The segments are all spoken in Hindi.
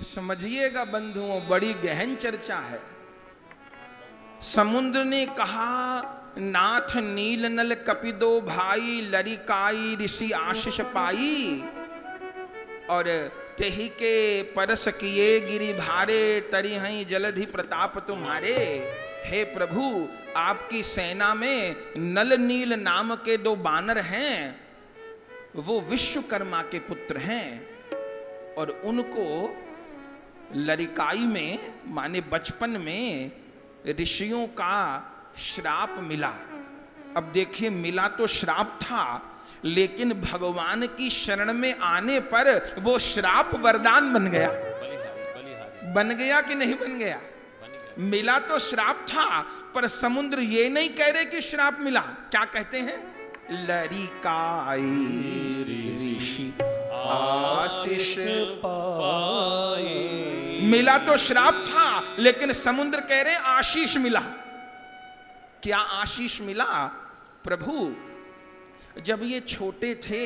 समझिएगा बंधुओं, बड़ी गहन चर्चा है। समुद्र ने कहा, नाथ नील नल कपिदो भाई, लरिकाई ऋषि आशीष पाई। और तेहि के परस किए गिरि भारे, तरि हई जलधि प्रताप तुम्हारे। हे प्रभु, आपकी सेना में नल नील नाम के दो बानर हैं, वो विश्वकर्मा के पुत्र हैं। और उनको लरिकाई में माने बचपन में ऋषियों का श्राप मिला। अब देखिए, मिला तो श्राप था, लेकिन भगवान की शरण में आने पर वो श्राप वरदान बन गया। बन गया कि नहीं बन गया? मिला तो श्राप था, पर समुद्र ये नहीं कह रहे कि श्राप मिला। क्या कहते हैं? लरिकाई ऋषि आशीष पाए। मिला तो श्राप था, लेकिन समुद्र कह रहे आशीष मिला। क्या आशीष मिला? प्रभु, जब ये छोटे थे,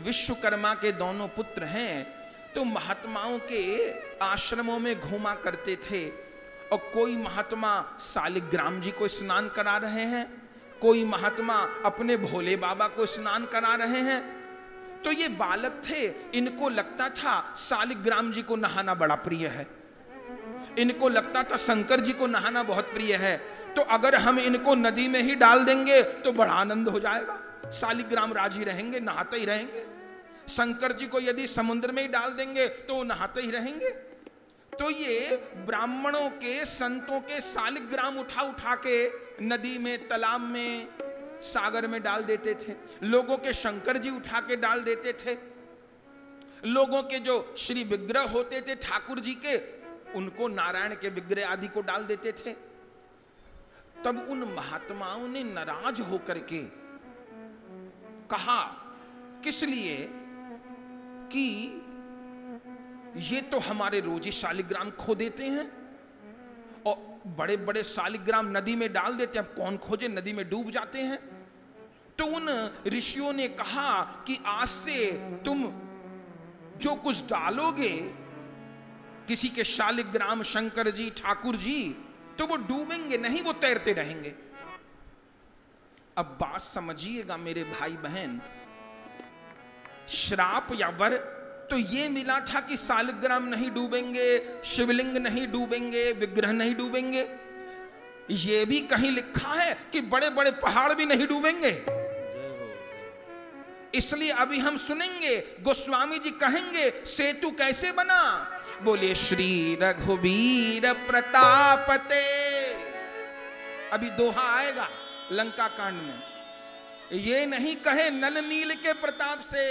विश्वकर्मा के दोनों पुत्र हैं, तो महात्माओं के आश्रमों में घूमा करते थे। और कोई महात्मा शालिग्राम जी को स्नान करा रहे हैं, कोई महात्मा अपने भोले बाबा को स्नान करा रहे हैं। तो ये बालक थे, इनको लगता था शालिग्राम जी को नहाना बड़ा प्रिय है, इनको लगता था शंकर जी को नहाना बहुत प्रिय है। तो अगर हम इनको नदी में ही डाल देंगे तो बड़ा आनंद हो जाएगा, शालिग्राम राजी रहेंगे, नहाते ही रहेंगे। शंकर जी को यदि समुद्र में ही डाल देंगे तो वो नहाते ही रहेंगे। तो ये ब्राह्मणों के, संतों के शालिग्राम उठा उठा के नदी में, तालाब में, सागर में डाल देते थे। लोगों के शंकर जी उठा के डाल देते थे। लोगों के जो श्री विग्रह होते थे ठाकुर जी के, उनको नारायण के विग्रह आदि को डाल देते थे। तब उन महात्माओं ने नाराज होकर के कहा, किस लिए? कि ये तो हमारे रोज ही शालिग्राम खो देते हैं और बड़े बड़े शालिग्राम नदी में डाल देते हैं, अब कौन खोजे, नदी में डूब जाते हैं। तो उन ऋषियों ने कहा कि आज से तुम जो कुछ डालोगे किसी के शालिग्राम, शंकर जी, ठाकुर जी, तो वो डूबेंगे नहीं, वो तैरते रहेंगे। अब बात समझिएगा मेरे भाई बहन, श्राप या वर तो ये मिला था कि शालिग्राम नहीं डूबेंगे, शिवलिंग नहीं डूबेंगे, विग्रह नहीं डूबेंगे। ये भी कहीं लिखा है कि बड़े बड़े पहाड़ भी नहीं डूबेंगे। इसलिए अभी हम सुनेंगे, गोस्वामी जी कहेंगे सेतु कैसे बना। बोले श्री रघुवीर प्रतापते। अभी दोहा आएगा लंका कांड में, ये नहीं कहे नल नील के प्रताप से।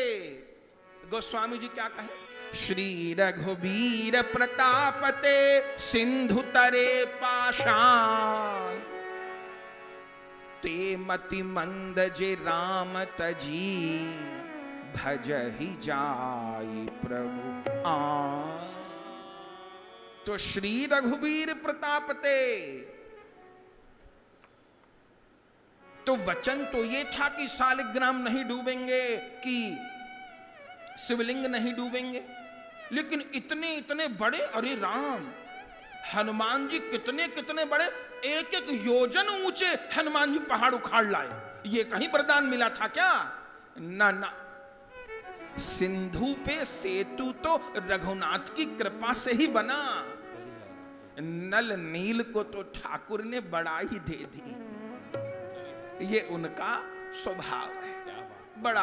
गोस्वामी जी क्या कहे? श्री रघुवीर प्रतापते, सिंधु तरे पाषाण, ते मति मंद जे राम तजी, भजहि जाई प्रभु आ। तो श्री रघुवीर प्रतापते, तो वचन तो ये था कि शालिग्राम नहीं डूबेंगे, कि शिवलिंग नहीं डूबेंगे, लेकिन इतने इतने बड़े, अरे राम, हनुमान जी कितने कितने बड़े, एक एक योजन ऊंचे हनुमान जी पहाड़ उखाड़ लाए। ये कहीं वरदान मिला था क्या? ना ना, सिंधु पे सेतु तो रघुनाथ की कृपा से ही बना। नल नील को तो ठाकुर ने बड़ा ही दे दी, ये उनका स्वभाव है।